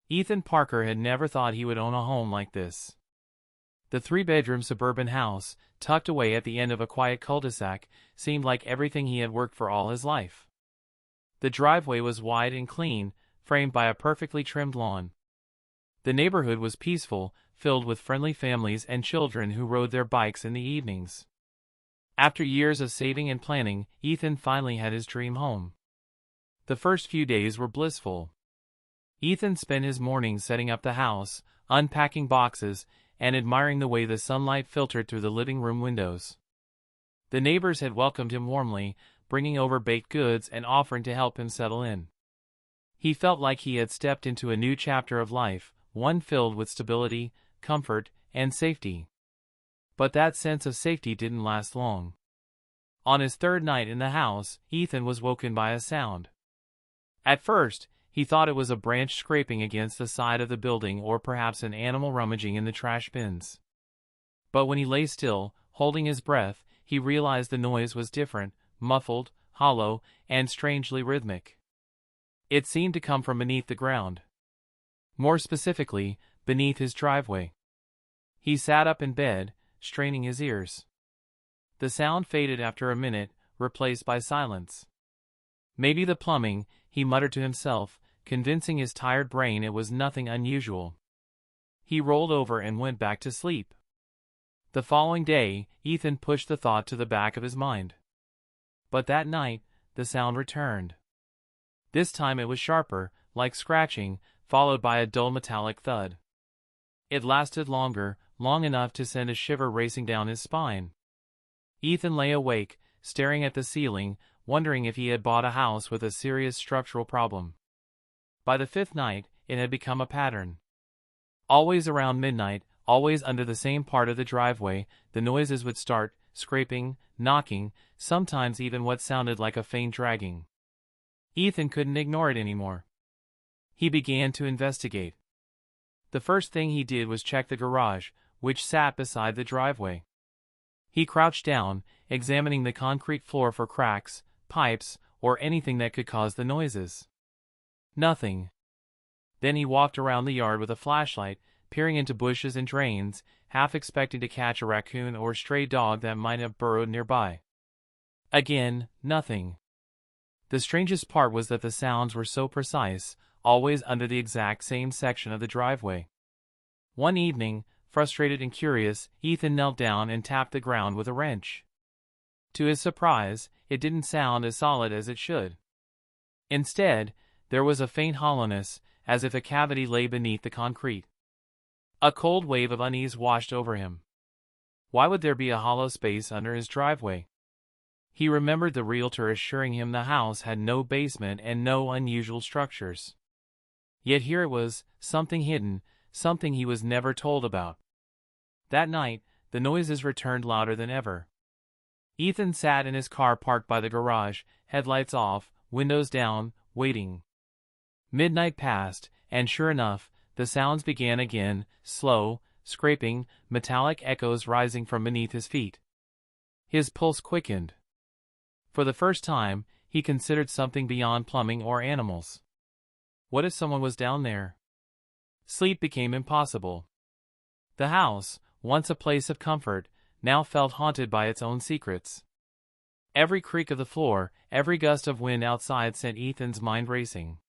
Ethan Parker had never thought he would own a home like this. The three-bedroom suburban house, tucked away at the end of a quiet cul-de-sac, seemed like everything he had worked for all his life. The driveway was wide and clean, framed by a perfectly trimmed lawn. The neighborhood was peaceful, filled with friendly families and children who rode their bikes in the evenings. After years of saving and planning, Ethan finally had his dream home. The first few days were blissful. Ethan spent his mornings setting up the house, unpacking boxes, and admiring the way the sunlight filtered through the living room windows. The neighbors had welcomed him warmly, bringing over baked goods and offering to help him settle in. He felt like he had stepped into a new chapter of life, one filled with stability, comfort, and safety. But that sense of safety didn't last long. On his third night in the house, Ethan was woken by a sound. At first, he thought it was a branch scraping against the side of the building or perhaps an animal rummaging in the trash bins. But when he lay still, holding his breath, he realized the noise was different, muffled, hollow, and strangely rhythmic. It seemed to come from beneath the ground. More specifically, beneath his driveway. He sat up in bed, straining his ears. The sound faded after a minute, replaced by silence. Maybe the plumbing, he muttered to himself, convincing his tired brain it was nothing unusual. He rolled over and went back to sleep. The following day, Ethan pushed the thought to the back of his mind. But that night, the sound returned. This time it was sharper, like scratching, followed by a dull metallic thud. It lasted longer, long enough to send a shiver racing down his spine. Ethan lay awake, staring at the ceiling, wondering if he had bought a house with a serious structural problem. By the fifth night, it had become a pattern. Always around midnight, always under the same part of the driveway, the noises would start, scraping, knocking, sometimes even what sounded like a faint dragging. Ethan couldn't ignore it anymore. He began to investigate. The first thing he did was check the garage, which sat beside the driveway. He crouched down, examining the concrete floor for cracks, pipes, or anything that could cause the noises. Nothing. Then he walked around the yard with a flashlight, peering into bushes and drains, half expecting to catch a raccoon or stray dog that might have burrowed nearby. Again, nothing. The strangest part was that the sounds were so precise, always under the exact same section of the driveway. One evening, frustrated and curious, Ethan knelt down and tapped the ground with a wrench. To his surprise, it didn't sound as solid as it should. Instead, there was a faint hollowness, as if a cavity lay beneath the concrete. A cold wave of unease washed over him. Why would there be a hollow space under his driveway? He remembered the realtor assuring him the house had no basement and no unusual structures. Yet here it was, something hidden, something he was never told about. That night, the noises returned louder than ever. Ethan sat in his car parked by the garage, headlights off, windows down, waiting. Midnight passed, and sure enough, the sounds began again, slow, scraping, metallic echoes rising from beneath his feet. His pulse quickened. For the first time, he considered something beyond plumbing or animals. What if someone was down there? Sleep became impossible. The house, once a place of comfort, now felt haunted by its own secrets. Every creak of the floor, every gust of wind outside sent Ethan's mind racing.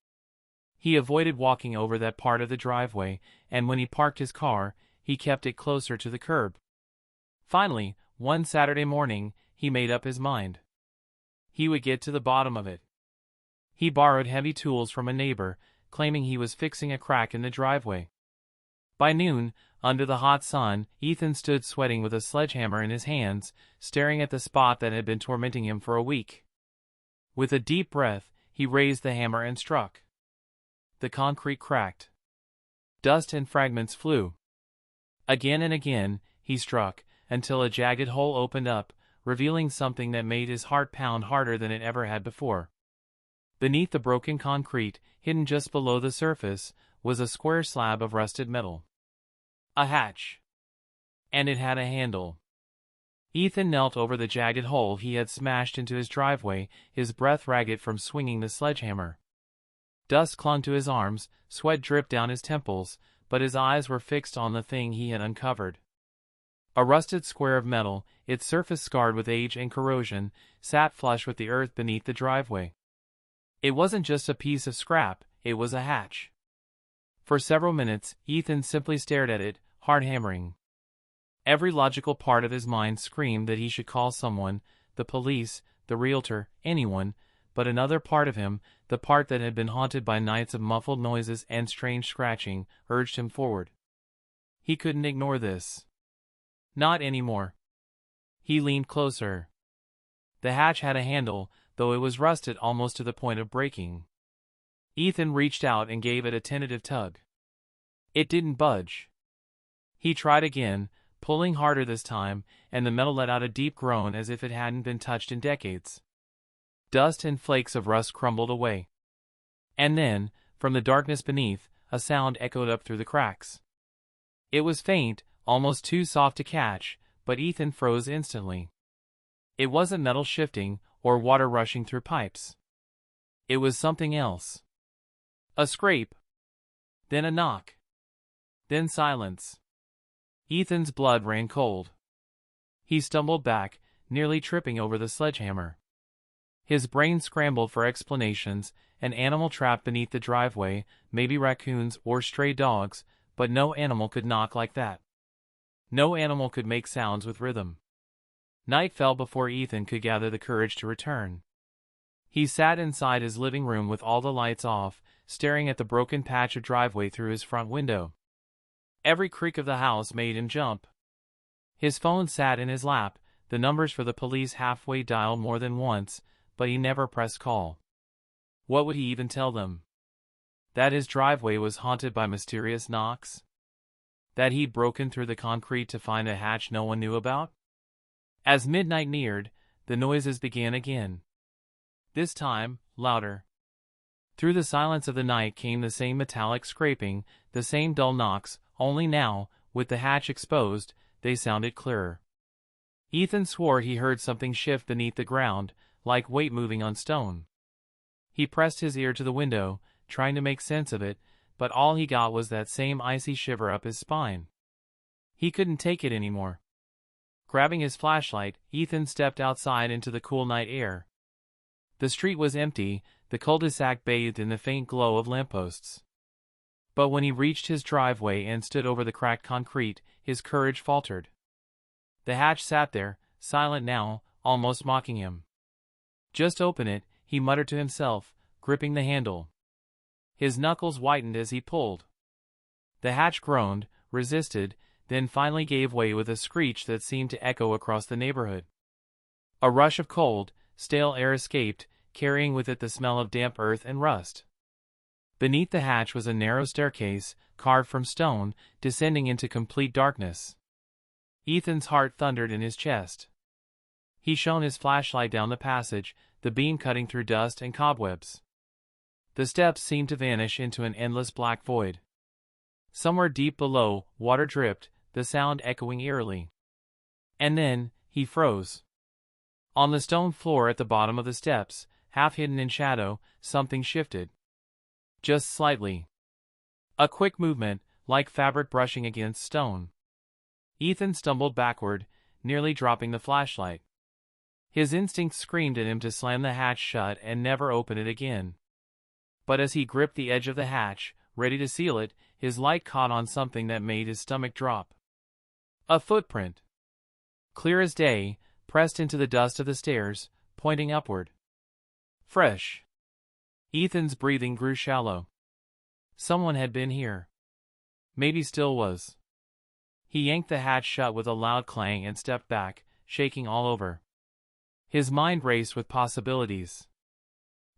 He avoided walking over that part of the driveway, and when he parked his car, he kept it closer to the curb. Finally, one Saturday morning, he made up his mind. He would get to the bottom of it. He borrowed heavy tools from a neighbor, claiming he was fixing a crack in the driveway. By noon, under the hot sun, Ethan stood sweating with a sledgehammer in his hands, staring at the spot that had been tormenting him for a week. With a deep breath, he raised the hammer and struck. The concrete cracked. Dust and fragments flew. Again and again, he struck, until a jagged hole opened up, revealing something that made his heart pound harder than it ever had before. Beneath the broken concrete, hidden just below the surface, was a square slab of rusted metal. A hatch. And it had a handle. Ethan knelt over the jagged hole he had smashed into his driveway, his breath ragged from swinging the sledgehammer. Dust clung to his arms, sweat dripped down his temples, but his eyes were fixed on the thing he had uncovered. A rusted square of metal, its surface scarred with age and corrosion, sat flush with the earth beneath the driveway. It wasn't just a piece of scrap, it was a hatch. For several minutes, Ethan simply stared at it, heart hammering. Every logical part of his mind screamed that he should call someone, the police, the realtor, anyone, but another part of him, the part that had been haunted by nights of muffled noises and strange scratching, urged him forward. He couldn't ignore this. Not anymore. He leaned closer. The hatch had a handle, though it was rusted almost to the point of breaking. Ethan reached out and gave it a tentative tug. It didn't budge. He tried again, pulling harder this time, and the metal let out a deep groan as if it hadn't been touched in decades. Dust and flakes of rust crumbled away. And then, from the darkness beneath, a sound echoed up through the cracks. It was faint, almost too soft to catch, but Ethan froze instantly. It wasn't metal shifting, or water rushing through pipes. It was something else. A scrape. Then a knock. Then silence. Ethan's blood ran cold. He stumbled back, nearly tripping over the sledgehammer. His brain scrambled for explanations, an animal trapped beneath the driveway, maybe raccoons or stray dogs, but no animal could knock like that. No animal could make sounds with rhythm. Night fell before Ethan could gather the courage to return. He sat inside his living room with all the lights off, staring at the broken patch of driveway through his front window. Every creak of the house made him jump. His phone sat in his lap, the numbers for the police halfway dialed more than once, but he never pressed call. What would he even tell them? That his driveway was haunted by mysterious knocks? That he'd broken through the concrete to find a hatch no one knew about? As midnight neared, the noises began again. This time, louder. Through the silence of the night came the same metallic scraping, the same dull knocks, only now, with the hatch exposed, they sounded clearer. Ethan swore he heard something shift beneath the ground, like weight moving on stone. He pressed his ear to the window, trying to make sense of it, but all he got was that same icy shiver up his spine. He couldn't take it anymore. Grabbing his flashlight, Ethan stepped outside into the cool night air. The street was empty, the cul-de-sac bathed in the faint glow of lampposts. But when he reached his driveway and stood over the cracked concrete, his courage faltered. The hatch sat there, silent now, almost mocking him. Just open it, he muttered to himself, gripping the handle. His knuckles whitened as he pulled. The hatch groaned, resisted, then finally gave way with a screech that seemed to echo across the neighborhood. A rush of cold, stale air escaped, carrying with it the smell of damp earth and rust. Beneath the hatch was a narrow staircase, carved from stone, descending into complete darkness. Ethan's heart thundered in his chest. He shone his flashlight down the passage, the beam cutting through dust and cobwebs. The steps seemed to vanish into an endless black void. Somewhere deep below, water dripped, the sound echoing eerily. And then, he froze. On the stone floor at the bottom of the steps, half hidden in shadow, something shifted. Just slightly. A quick movement, like fabric brushing against stone. Ethan stumbled backward, nearly dropping the flashlight. His instincts screamed at him to slam the hatch shut and never open it again. But as he gripped the edge of the hatch, ready to seal it, his light caught on something that made his stomach drop. A footprint. Clear as day, pressed into the dust of the stairs, pointing upward. Fresh. Ethan's breathing grew shallow. Someone had been here. Maybe still was. He yanked the hatch shut with a loud clang and stepped back, shaking all over. His mind raced with possibilities.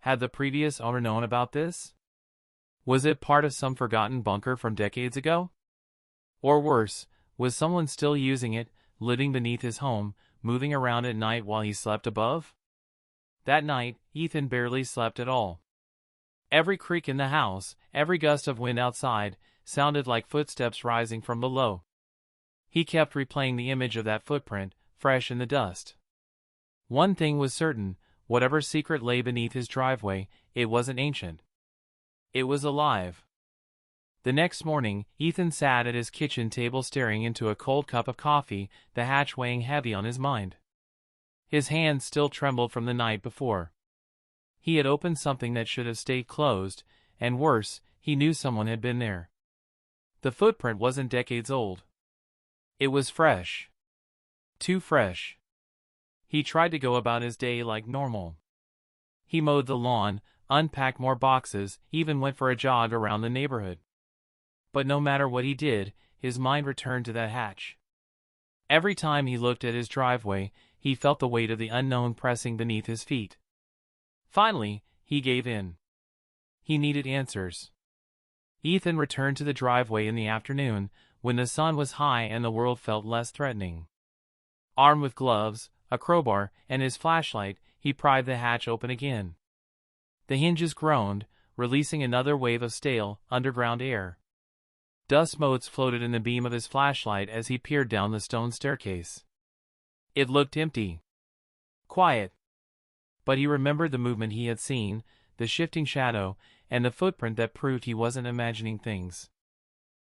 Had the previous owner known about this? Was it part of some forgotten bunker from decades ago? Or worse, was someone still using it, living beneath his home, moving around at night while he slept above? That night, Ethan barely slept at all. Every creak in the house, every gust of wind outside, sounded like footsteps rising from below. He kept replaying the image of that footprint, fresh in the dust. One thing was certain, whatever secret lay beneath his driveway, it wasn't ancient. It was alive. The next morning, Ethan sat at his kitchen table staring into a cold cup of coffee, the hatch weighing heavy on his mind. His hands still trembled from the night before. He had opened something that should have stayed closed, and worse, he knew someone had been there. The footprint wasn't decades old. It was fresh. Too fresh. He tried to go about his day like normal. He mowed the lawn, unpacked more boxes, even went for a jog around the neighborhood. But no matter what he did, his mind returned to that hatch. Every time he looked at his driveway, he felt the weight of the unknown pressing beneath his feet. Finally, he gave in. He needed answers. Ethan returned to the driveway in the afternoon, when the sun was high and the world felt less threatening. Armed with gloves, a crowbar, and his flashlight, he pried the hatch open again. The hinges groaned, releasing another wave of stale, underground air. Dust motes floated in the beam of his flashlight as he peered down the stone staircase. It looked empty. Quiet. But he remembered the movement he had seen, the shifting shadow, and the footprint that proved he wasn't imagining things.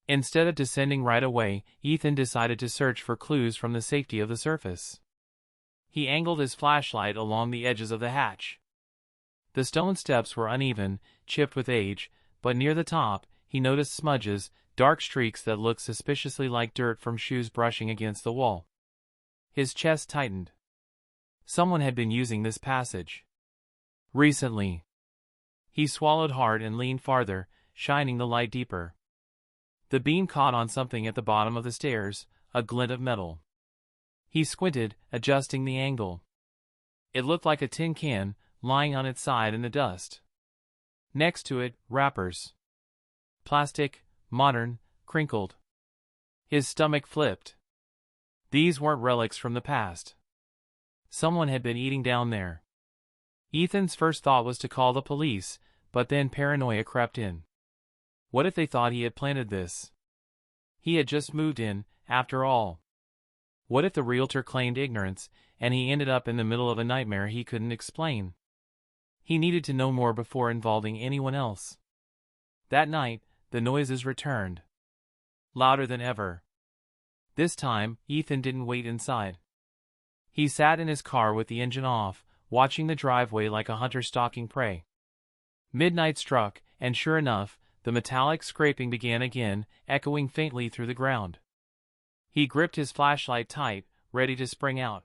Instead of descending right away, Ethan decided to search for clues from the safety of the surface. He angled his flashlight along the edges of the hatch. The stone steps were uneven, chipped with age, but near the top, he noticed smudges, dark streaks that looked suspiciously like dirt from shoes brushing against the wall. His chest tightened. Someone had been using this passage. Recently. He swallowed hard and leaned farther, shining the light deeper. The beam caught on something at the bottom of the stairs, a glint of metal. He squinted, adjusting the angle. It looked like a tin can, lying on its side in the dust. Next to it, wrappers. Plastic, modern, crinkled. His stomach flipped. These weren't relics from the past. Someone had been eating down there. Ethan's first thought was to call the police, but then paranoia crept in. What if they thought he had planted this? He had just moved in, after all. What if the realtor claimed ignorance, and he ended up in the middle of a nightmare he couldn't explain? He needed to know more before involving anyone else. That night, the noises returned. Louder than ever. This time, Ethan didn't wait inside. He sat in his car with the engine off, watching the driveway like a hunter stalking prey. Midnight struck, and sure enough, the metallic scraping began again, echoing faintly through the ground. He gripped his flashlight tight, ready to spring out.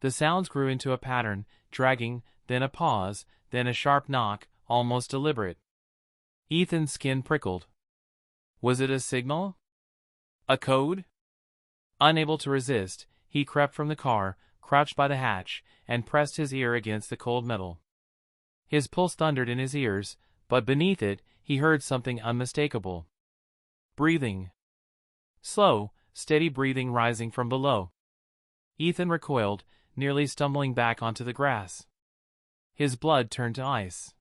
The sounds grew into a pattern, dragging, then a pause, then a sharp knock, almost deliberate. Ethan's skin prickled. Was it a signal? A code? Unable to resist, he crept from the car, crouched by the hatch, and pressed his ear against the cold metal. His pulse thundered in his ears, but beneath it, he heard something unmistakable. Breathing. Slow, steady breathing rising from below. Ethan recoiled, nearly stumbling back onto the grass. His blood turned to ice.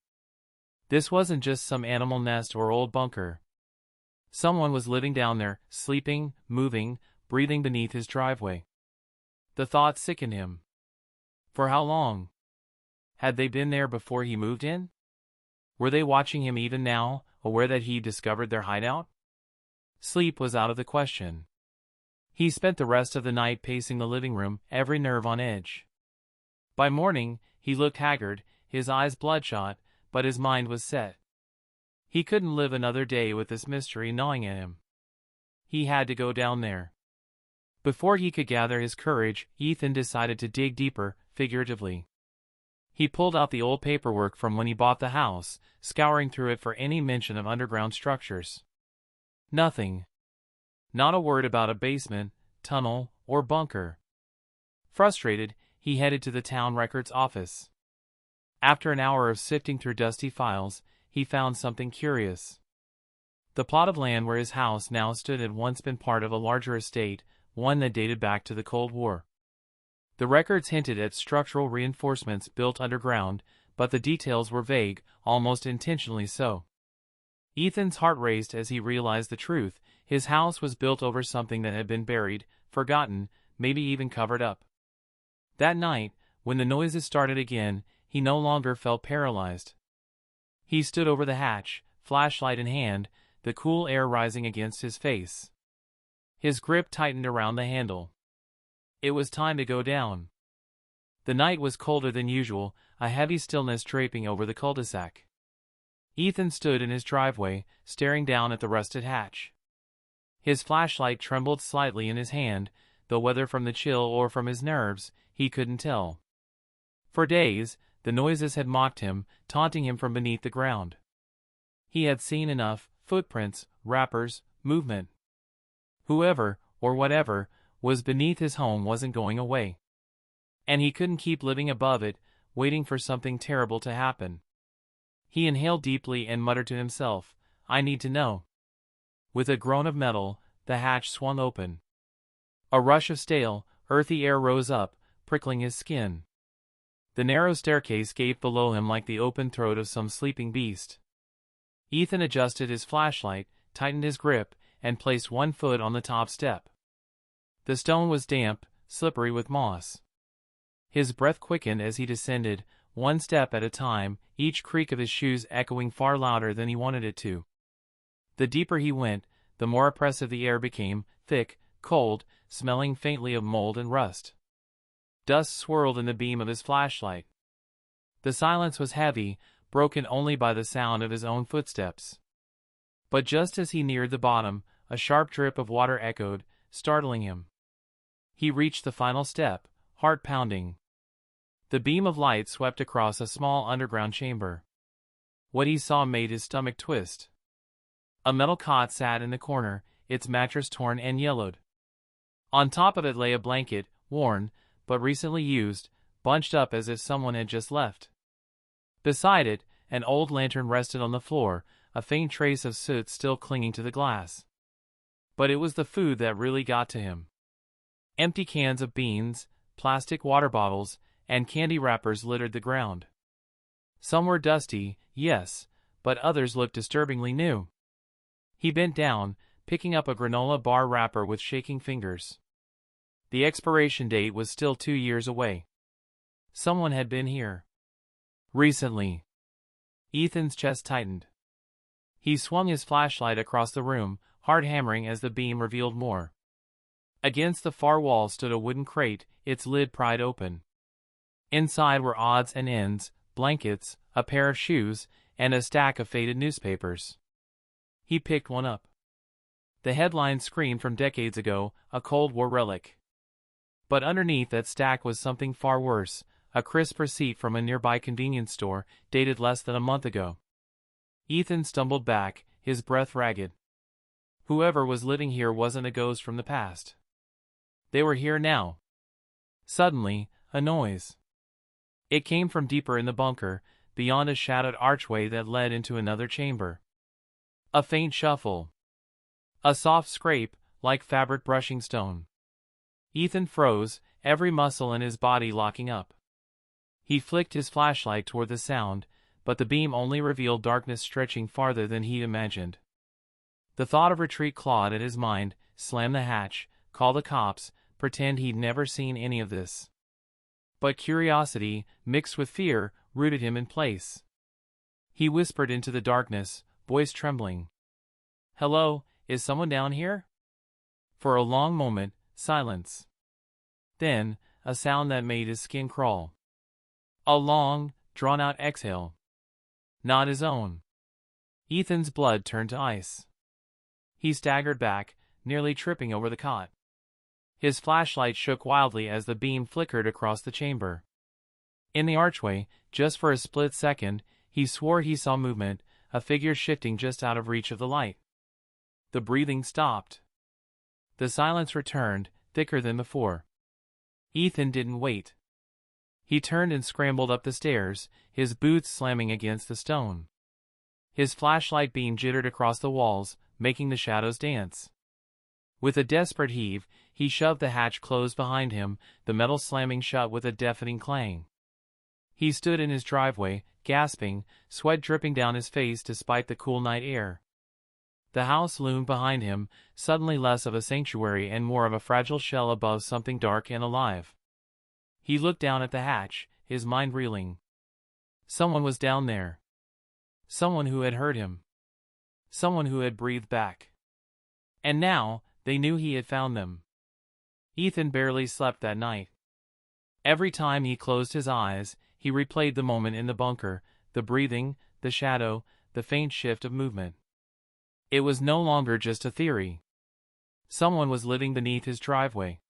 This wasn't just some animal nest or old bunker. Someone was living down there, sleeping, moving, breathing beneath his driveway. The thought sickened him. For how long? Had they been there before he moved in? Were they watching him even now, aware that he discovered their hideout? Sleep was out of the question. He spent the rest of the night pacing the living room, every nerve on edge. By morning, he looked haggard, his eyes bloodshot, but his mind was set. He couldn't live another day with this mystery gnawing at him. He had to go down there. Before he could gather his courage, Ethan decided to dig deeper, figuratively. He pulled out the old paperwork from when he bought the house, scouring through it for any mention of underground structures. Nothing. Not a word about a basement, tunnel, or bunker. Frustrated, he headed to the town records office. After an hour of sifting through dusty files, he found something curious. The plot of land where his house now stood had once been part of a larger estate, one that dated back to the Cold War. The records hinted at structural reinforcements built underground, but the details were vague, almost intentionally so. Ethan's heart raced as he realized the truth. His house was built over something that had been buried, forgotten, maybe even covered up. That night, when the noises started again, he no longer felt paralyzed. He stood over the hatch, flashlight in hand, the cool air rising against his face. His grip tightened around the handle. It was time to go down. The night was colder than usual, a heavy stillness draping over the cul-de-sac. Ethan stood in his driveway, staring down at the rusted hatch. His flashlight trembled slightly in his hand, though whether from the chill or from his nerves, he couldn't tell. For days, the noises had mocked him, taunting him from beneath the ground. He had seen enough: footprints, rappers, movement. Whoever, or whatever, was beneath his home wasn't going away. And he couldn't keep living above it, waiting for something terrible to happen. He inhaled deeply and muttered to himself, "I need to know." With a groan of metal, the hatch swung open. A rush of stale, earthy air rose up, prickling his skin. The narrow staircase gaped below him like the open throat of some sleeping beast. Ethan adjusted his flashlight, tightened his grip, and placed one foot on the top step. The stone was damp, slippery with moss. His breath quickened as he descended, one step at a time, each creak of his shoes echoing far louder than he wanted it to. The deeper he went, the more oppressive the air became, thick, cold, smelling faintly of mold and rust. Dust swirled in the beam of his flashlight. The silence was heavy, broken only by the sound of his own footsteps. But just as he neared the bottom, a sharp drip of water echoed, startling him. He reached the final step, heart pounding. The beam of light swept across a small underground chamber. What he saw made his stomach twist. A metal cot sat in the corner, its mattress torn and yellowed. On top of it lay a blanket, worn, but recently used, bunched up as if someone had just left. Beside it, an old lantern rested on the floor, a faint trace of soot still clinging to the glass. But it was the food that really got to him. Empty cans of beans, plastic water bottles, and candy wrappers littered the ground. Some were dusty, yes, but others looked disturbingly new. He bent down, picking up a granola bar wrapper with shaking fingers. The expiration date was still 2 years away. Someone had been here. Recently. Ethan's chest tightened. He swung his flashlight across the room, hard hammering as the beam revealed more. Against the far wall stood a wooden crate, its lid pried open. Inside were odds and ends, blankets, a pair of shoes, and a stack of faded newspapers. He picked one up. The headline screamed from decades ago, a Cold War relic. But underneath that stack was something far worse, a crisp receipt from a nearby convenience store, dated less than a month ago. Ethan stumbled back, his breath ragged. Whoever was living here wasn't a ghost from the past. They were here now. Suddenly, a noise. It came from deeper in the bunker, beyond a shadowed archway that led into another chamber. A faint shuffle. A soft scrape, like fabric brushing stone. Ethan froze, every muscle in his body locking up. He flicked his flashlight toward the sound, but the beam only revealed darkness stretching farther than he'd imagined. The thought of retreat clawed at his mind, slam the hatch, call the cops, pretend he'd never seen any of this. But curiosity, mixed with fear, rooted him in place. He whispered into the darkness, voice trembling. "Hello, is someone down here?" For a long moment, silence. Then, a sound that made his skin crawl. A long, drawn-out exhale. Not his own. Ethan's blood turned to ice. He staggered back, nearly tripping over the cot. His flashlight shook wildly as the beam flickered across the chamber. In the archway, just for a split second, he swore he saw movement, a figure shifting just out of reach of the light. The breathing stopped. The silence returned, thicker than before. Ethan didn't wait. He turned and scrambled up the stairs, his boots slamming against the stone. His flashlight beam jittered across the walls, making the shadows dance. With a desperate heave, he shoved the hatch closed behind him, the metal slamming shut with a deafening clang. He stood in his driveway, gasping, sweat dripping down his face despite the cool night air. The house loomed behind him, suddenly less of a sanctuary and more of a fragile shell above something dark and alive. He looked down at the hatch, his mind reeling. Someone was down there. Someone who had heard him. someone who had breathed back. And now, they knew he had found them. Ethan barely slept that night. Every time he closed his eyes, he replayed the moment in the bunker, the breathing, the shadow, the faint shift of movement. It was no longer just a theory. Someone was living beneath his driveway.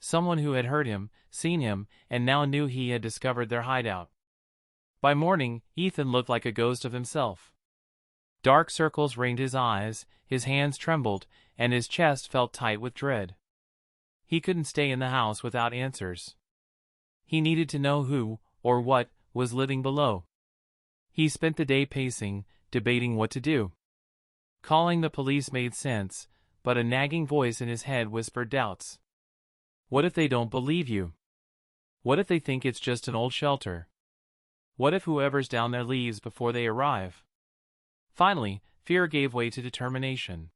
Someone who had heard him, seen him, and now knew he had discovered their hideout. By morning, Ethan looked like a ghost of himself. Dark circles ringed his eyes, his hands trembled, and his chest felt tight with dread. He couldn't stay in the house without answers. He needed to know who, or what, was living below. He spent the day pacing, debating what to do. Calling the police made sense, but a nagging voice in his head whispered doubts. What if they don't believe you? What if they think it's just an old shelter? What if whoever's down there leaves before they arrive? Finally, fear gave way to determination.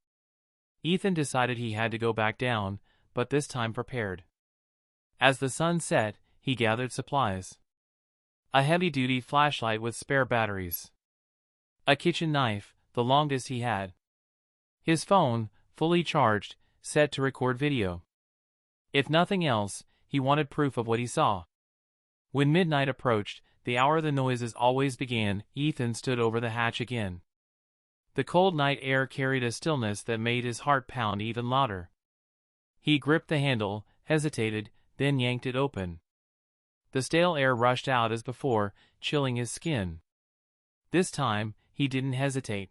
Ethan decided he had to go back down, but this time prepared. As the sun set, he gathered supplies. A heavy-duty flashlight with spare batteries. A kitchen knife, the longest he had. His phone, fully charged, set to record video. If nothing else, he wanted proof of what he saw. When midnight approached, the hour the noises always began, Ethan stood over the hatch again. The cold night air carried a stillness that made his heart pound even louder. He gripped the handle, hesitated, then yanked it open. The stale air rushed out as before, chilling his skin. This time, he didn't hesitate.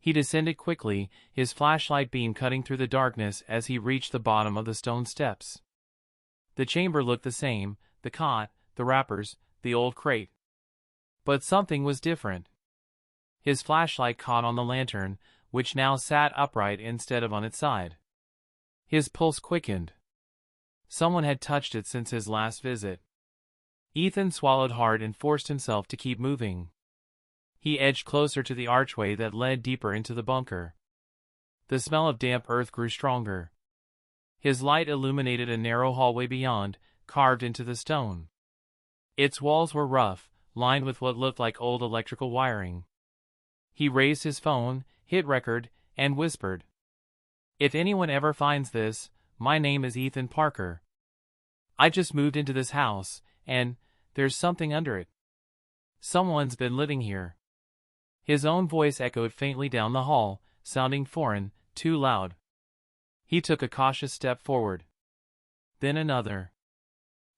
He descended quickly, his flashlight beam cutting through the darkness as he reached the bottom of the stone steps. The chamber looked the same, the cot, the wrappers, the old crate. But something was different. His flashlight caught on the lantern, which now sat upright instead of on its side. His pulse quickened. Someone had touched it since his last visit. Ethan swallowed hard and forced himself to keep moving. He edged closer to the archway that led deeper into the bunker. The smell of damp earth grew stronger. His light illuminated a narrow hallway beyond, carved into the stone. Its walls were rough, lined with what looked like old electrical wiring. He raised his phone, hit record, and whispered, "If anyone ever finds this, my name is Ethan Parker. I just moved into this house, and there's something under it. Someone's been living here." His own voice echoed faintly down the hall, sounding foreign, too loud. He took a cautious step forward. Then another.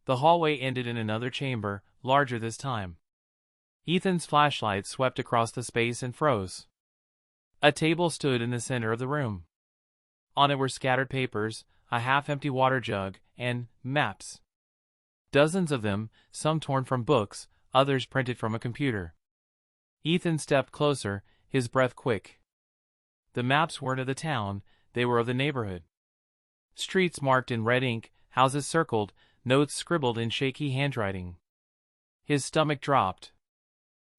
The hallway ended in another chamber, larger this time. Ethan's flashlight swept across the space and froze. A table stood in the center of the room. On it were scattered papers, a half-empty water jug, and maps. Dozens of them, some torn from books, others printed from a computer. Ethan stepped closer, his breath quick. The maps weren't of the town, they were of the neighborhood. Streets marked in red ink, houses circled, notes scribbled in shaky handwriting. His stomach dropped.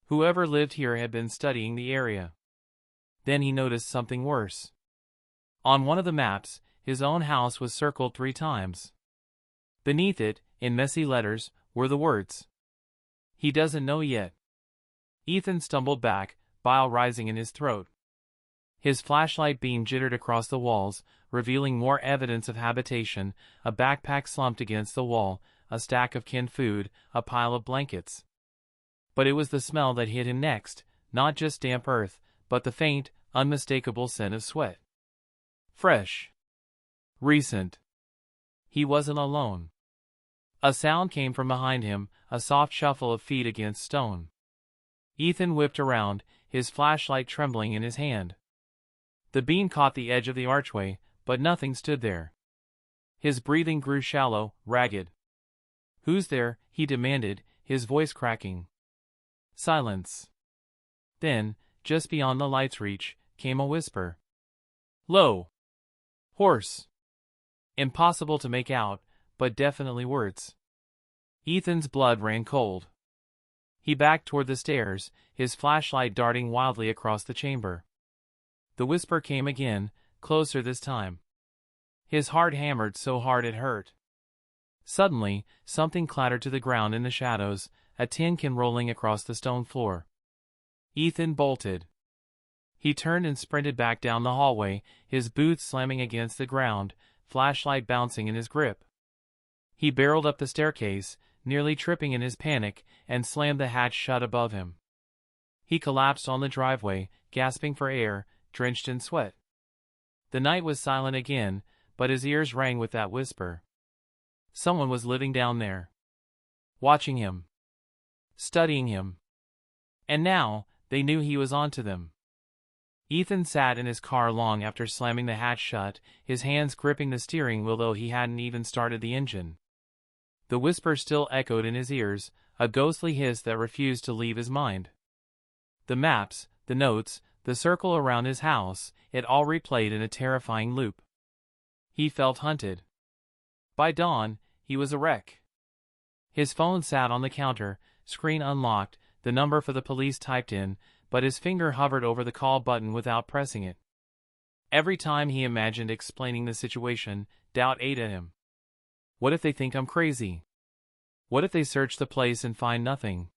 Whoever lived here had been studying the area. Then he noticed something worse. On one of the maps, his own house was circled 3 times. Beneath it, in messy letters, were the words, "He doesn't know yet." Ethan stumbled back, bile rising in his throat. His flashlight beam jittered across the walls, revealing more evidence of habitation, a backpack slumped against the wall, a stack of canned food, a pile of blankets. But it was the smell that hit him next, not just damp earth, but the faint, unmistakable scent of sweat. Fresh. Recent. He wasn't alone. A sound came from behind him, a soft shuffle of feet against stone. Ethan whipped around, his flashlight trembling in his hand. The beam caught the edge of the archway, but nothing stood there. His breathing grew shallow, ragged. "Who's there?" he demanded, his voice cracking. Silence. Then, just beyond the light's reach, came a whisper. Low. Hoarse. Impossible to make out, but definitely words. Ethan's blood ran cold. He backed toward the stairs, his flashlight darting wildly across the chamber. The whisper came again, closer this time. His heart hammered so hard it hurt. Suddenly, something clattered to the ground in the shadows, a tin can rolling across the stone floor. Ethan bolted. He turned and sprinted back down the hallway, his boots slamming against the ground, flashlight bouncing in his grip. He barreled up the staircase, nearly tripping in his panic, and slammed the hatch shut above him. He collapsed on the driveway, gasping for air, drenched in sweat. The night was silent again, but his ears rang with that whisper. Someone was living down there. Watching him. Studying him. And now, they knew he was onto them. Ethan sat in his car long after slamming the hatch shut, his hands gripping the steering wheel though he hadn't even started the engine. The whisper still echoed in his ears, a ghostly hiss that refused to leave his mind. The maps, the notes, the circle around his house, it all replayed in a terrifying loop. He felt hunted. By dawn, he was a wreck. His phone sat on the counter, screen unlocked, the number for the police typed in, but his finger hovered over the call button without pressing it. Every time he imagined explaining the situation, doubt ate at him. What if they think I'm crazy? What if they search the place and find nothing?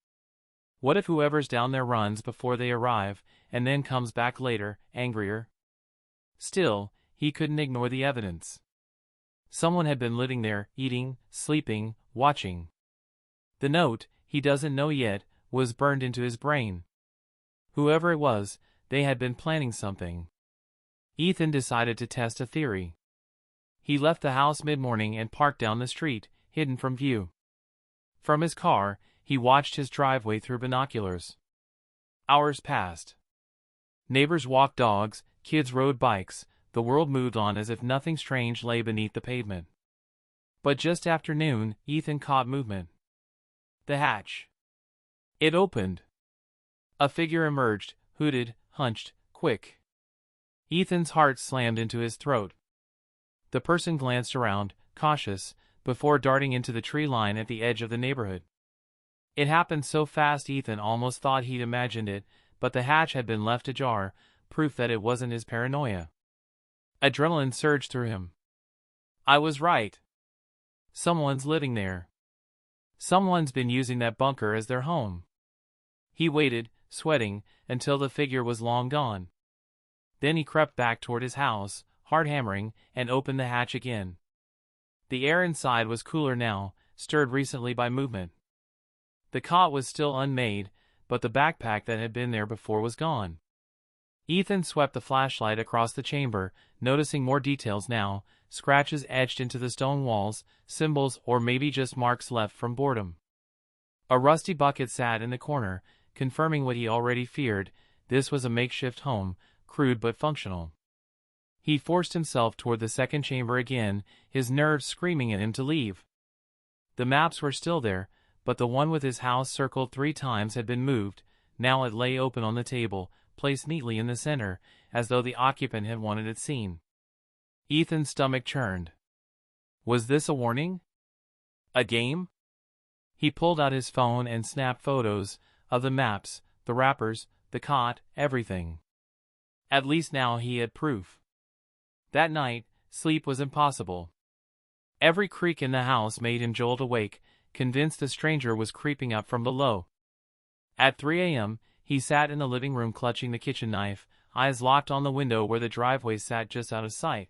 What if whoever's down there runs before they arrive, and then comes back later, angrier? Still, he couldn't ignore the evidence. Someone had been living there, eating, sleeping, watching. The note, he doesn't know yet, was burned into his brain. Whoever it was, they had been planning something. Ethan decided to test a theory. He left the house mid-morning and parked down the street, hidden from view. From his car, he watched his driveway through binoculars. Hours passed. Neighbors walked dogs, kids rode bikes, the world moved on as if nothing strange lay beneath the pavement. But just after noon, Ethan caught movement. The hatch. It opened. A figure emerged, hooded, hunched, quick. Ethan's heart slammed into his throat. The person glanced around, cautious, before darting into the tree line at the edge of the neighborhood. It happened so fast Ethan almost thought he'd imagined it, but the hatch had been left ajar, proof that it wasn't his paranoia. Adrenaline surged through him. I was right. Someone's living there. Someone's been using that bunker as their home. He waited, sweating, until the figure was long gone. Then he crept back toward his house, hard hammering, and opened the hatch again. The air inside was cooler now, stirred recently by movement. The cot was still unmade, but the backpack that had been there before was gone. Ethan swept the flashlight across the chamber, noticing more details now, scratches etched into the stone walls, symbols or maybe just marks left from boredom. A rusty bucket sat in the corner, confirming what he already feared, this was a makeshift home, crude but functional. He forced himself toward the second chamber again, his nerves screaming at him to leave. The maps were still there, but the one with his house circled 3 times had been moved, now it lay open on the table, placed neatly in the center, as though the occupant had wanted it seen. Ethan's stomach churned. Was this a warning? A game? He pulled out his phone and snapped photos of the maps, the wrappers, the cot, everything. At least now he had proof. That night, sleep was impossible. Every creak in the house made him jolt awake, convinced the stranger was creeping up from below. At 3 a.m., he sat in the living room clutching the kitchen knife, eyes locked on the window where the driveway sat just out of sight.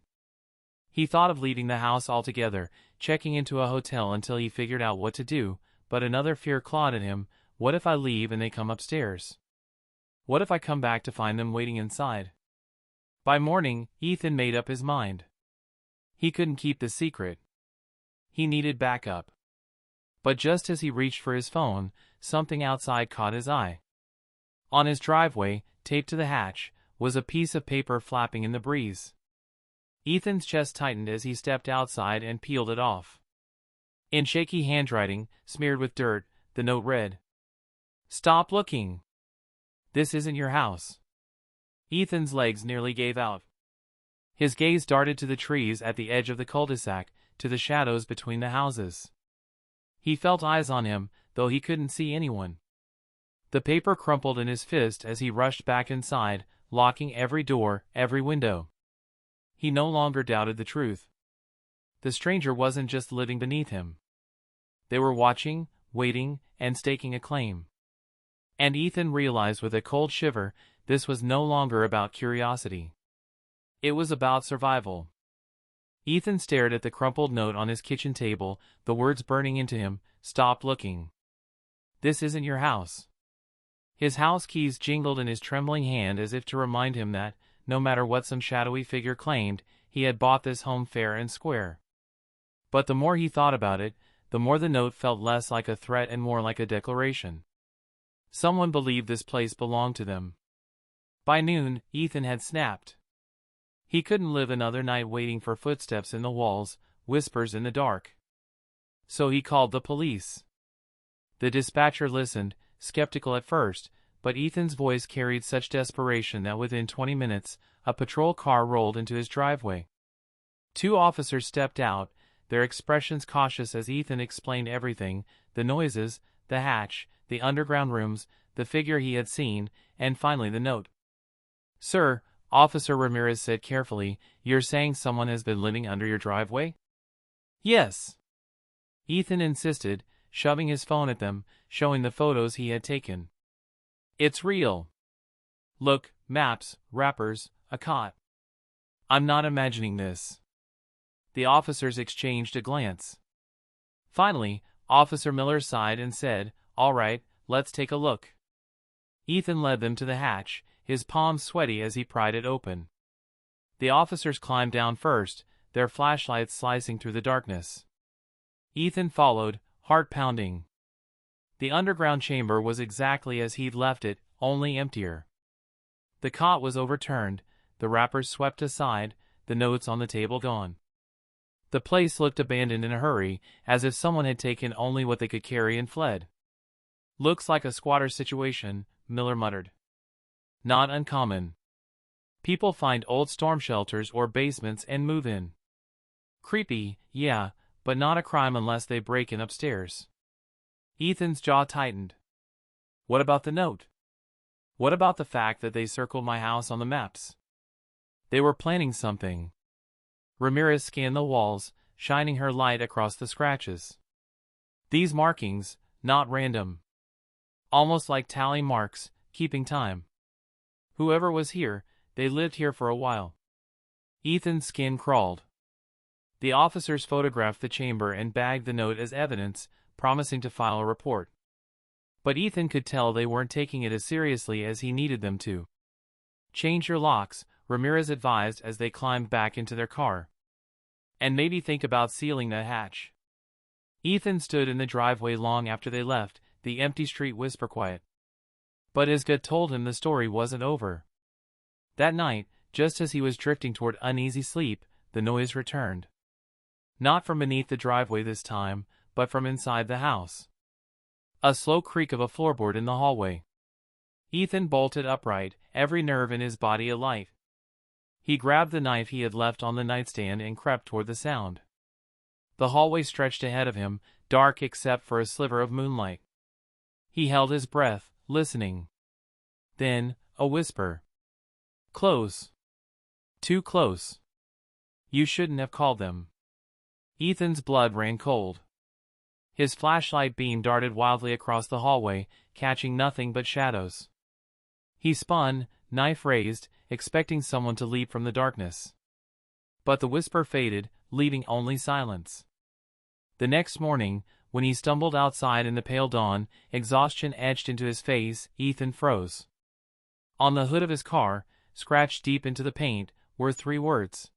He thought of leaving the house altogether, checking into a hotel until he figured out what to do, but another fear clawed at him. What if I leave and they come upstairs? What if I come back to find them waiting inside? By morning, Ethan made up his mind. He couldn't keep the secret. He needed backup. But just as he reached for his phone, something outside caught his eye. On his driveway, taped to the hatch, was a piece of paper flapping in the breeze. Ethan's chest tightened as he stepped outside and peeled it off. In shaky handwriting, smeared with dirt, the note read, "Stop looking. This isn't your house." Ethan's legs nearly gave out. His gaze darted to the trees at the edge of the cul-de-sac, to the shadows between the houses. He felt eyes on him, though he couldn't see anyone. The paper crumpled in his fist as he rushed back inside, locking every door, every window. He no longer doubted the truth. The stranger wasn't just living beneath him. They were watching, waiting, and staking a claim. And Ethan realized with a cold shiver, This was no longer about curiosity. It was about survival. Ethan stared at the crumpled note on his kitchen table, the words burning into him. Stop looking. This isn't your house. His house keys jingled in his trembling hand as if to remind him that, no matter what some shadowy figure claimed, he had bought this home fair and square. But the more he thought about it, the more the note felt less like a threat and more like a declaration. Someone believed this place belonged to them. By noon, Ethan had snapped. He couldn't live another night waiting for footsteps in the walls, whispers in the dark. So he called the police. The dispatcher listened, skeptical at first, but Ethan's voice carried such desperation that within 20 minutes, a patrol car rolled into his driveway. 2 officers stepped out, their expressions cautious as Ethan explained everything: the noises, the hatch, the underground rooms, the figure he had seen, and finally the note. "Sir," Officer Ramirez said carefully, "you're saying someone has been living under your driveway?" "Yes," Ethan insisted, shoving his phone at them, showing the photos he had taken. "It's real. Look, maps, wrappers, a cot. I'm not imagining this." The officers exchanged a glance. Finally, Officer Miller sighed and said, "All right, let's take a look." Ethan led them to the hatch, his palms sweaty as he pried it open. The officers climbed down first, their flashlights slicing through the darkness. Ethan followed, heart pounding. The underground chamber was exactly as he'd left it, only emptier. The cot was overturned, the wrappers swept aside, the notes on the table gone. The place looked abandoned in a hurry, as if someone had taken only what they could carry and fled. "Looks like a squatter situation," Miller muttered. "Not uncommon. People find old storm shelters or basements and move in. Creepy, yeah, but not a crime unless they break in upstairs." Ethan's jaw tightened. What about the note? What about the fact that they circled my house on the maps? They were planning something. Ramirez scanned the walls, shining her light across the scratches. These markings, not random. Almost like tally marks, keeping time. Whoever was here, they lived here for a while. Ethan's skin crawled. The officers photographed the chamber and bagged the note as evidence, promising to file a report. But Ethan could tell they weren't taking it as seriously as he needed them to. "Change your locks," Ramirez advised as they climbed back into their car. "And maybe think about sealing that hatch." Ethan stood in the driveway long after they left, the empty street whisper quiet. But his gut told him the story wasn't over. That night, just as he was drifting toward uneasy sleep, the noise returned. Not from beneath the driveway this time, but from inside the house. A slow creak of a floorboard in the hallway. Ethan bolted upright, every nerve in his body alight. He grabbed the knife he had left on the nightstand and crept toward the sound. The hallway stretched ahead of him, dark except for a sliver of moonlight. He held his breath, listening. Then, a whisper. "Close. Too close. You shouldn't have called them." Ethan's blood ran cold. His flashlight beam darted wildly across the hallway, catching nothing but shadows. He spun, knife raised, expecting someone to leap from the darkness. But the whisper faded, leaving only silence. The next morning, when he stumbled outside in the pale dawn, exhaustion etched into his face, Ethan froze. On the hood of his car, scratched deep into the paint, were 3 words.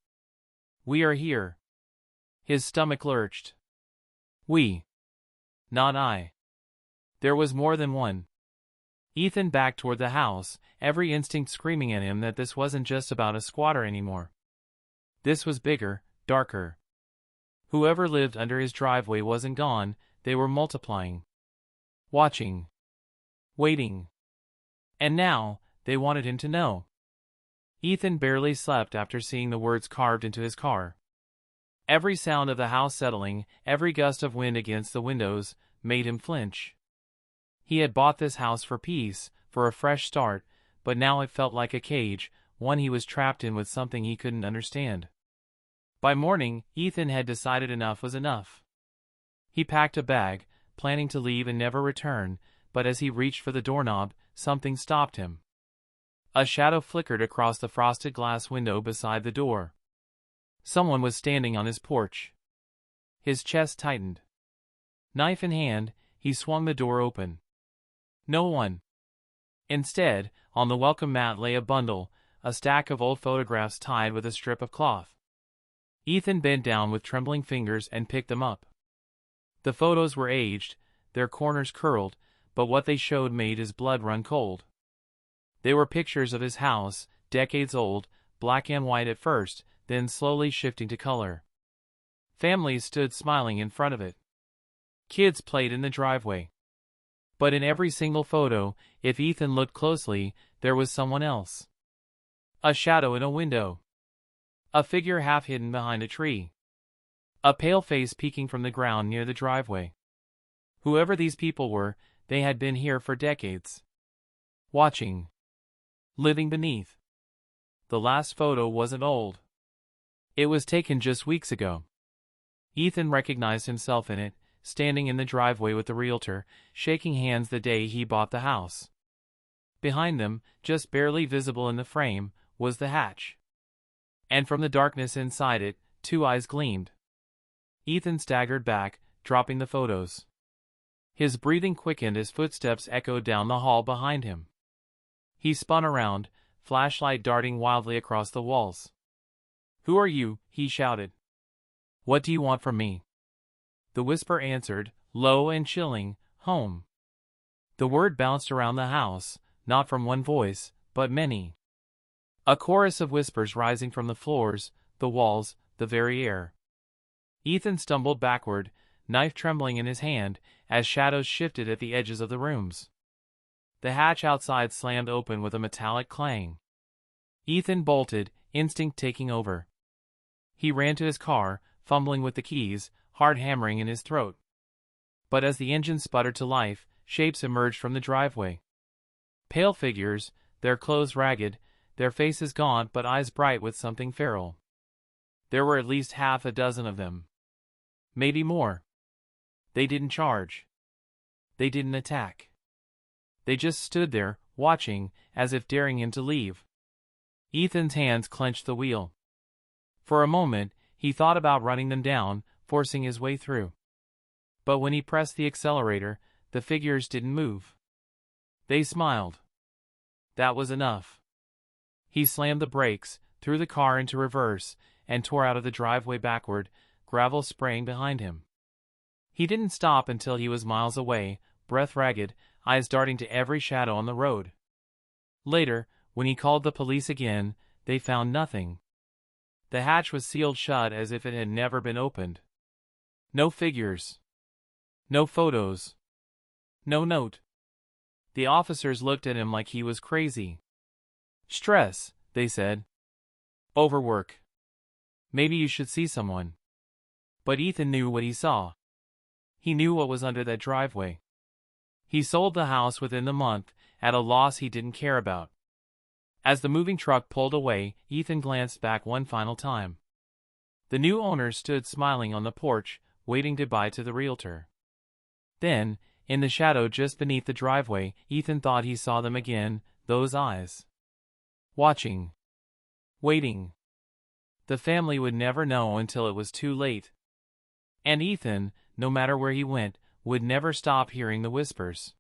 "We are here." His stomach lurched. We. Not I. There was more than one. Ethan backed toward the house, every instinct screaming at him that this wasn't just about a squatter anymore. This was bigger, darker. Whoever lived under his driveway wasn't gone, they were multiplying. Watching. Waiting. And now, they wanted him to know. Ethan barely slept after seeing the words carved into his car. Every sound of the house settling, every gust of wind against the windows, made him flinch. He had bought this house for peace, for a fresh start, but now it felt like a cage, one he was trapped in with something he couldn't understand. By morning, Ethan had decided enough was enough. He packed a bag, planning to leave and never return, but as he reached for the doorknob, something stopped him. A shadow flickered across the frosted glass window beside the door. Someone was standing on his porch. His chest tightened. Knife in hand, he swung the door open. No one. Instead, on the welcome mat lay a bundle, a stack of old photographs tied with a strip of cloth. Ethan bent down with trembling fingers and picked them up. The photos were aged, their corners curled, but what they showed made his blood run cold. They were pictures of his house, decades old, black and white at first, then slowly shifting to color. Families stood smiling in front of it. Kids played in the driveway. But in every single photo, if Ethan looked closely, there was someone else. A shadow in a window. A figure half hidden behind a tree. A pale face peeking from the ground near the driveway. Whoever these people were, they had been here for decades. Watching. Living beneath. The last photo wasn't old. It was taken just weeks ago. Ethan recognized himself in it, standing in the driveway with the realtor, shaking hands the day he bought the house. Behind them, just barely visible in the frame, was the hatch. And from the darkness inside it, two eyes gleamed. Ethan staggered back, dropping the photos. His breathing quickened as footsteps echoed down the hall behind him. He spun around, flashlight darting wildly across the walls. "Who are you?" he shouted. "What do you want from me?" The whisper answered, low and chilling, "Home." The word bounced around the house, not from one voice, but many. A chorus of whispers rising from the floors, the walls, the very air. Ethan stumbled backward, knife trembling in his hand, as shadows shifted at the edges of the rooms. The hatch outside slammed open with a metallic clang. Ethan bolted, instinct taking over. He ran to his car, fumbling with the keys, heart hammering in his throat. But as the engine sputtered to life, shapes emerged from the driveway. Pale figures, their clothes ragged, their faces gaunt but eyes bright with something feral. There were at least half a dozen of them. Maybe more. They didn't charge. They didn't attack. They just stood there, watching, as if daring him to leave. Ethan's hands clenched the wheel. For a moment, he thought about running them down, forcing his way through. But when he pressed the accelerator, the figures didn't move. They smiled. That was enough. He slammed the brakes, threw the car into reverse, and tore out of the driveway backward, gravel spraying behind him. He didn't stop until he was miles away, breath ragged, eyes darting to every shadow on the road. Later, when he called the police again, they found nothing. The hatch was sealed shut as if it had never been opened. No figures. No photos. No note. The officers looked at him like he was crazy. "Stress," they said. "Overwork. Maybe you should see someone." But Ethan knew what he saw. He knew what was under that driveway. He sold the house within the month, at a loss he didn't care about. As the moving truck pulled away, Ethan glanced back one final time. The new owner stood smiling on the porch, waving goodbye to the realtor. Then, in the shadow just beneath the driveway, Ethan thought he saw them again, those eyes. Watching. Waiting. The family would never know until it was too late. And Ethan, no matter where he went, would never stop hearing the whispers.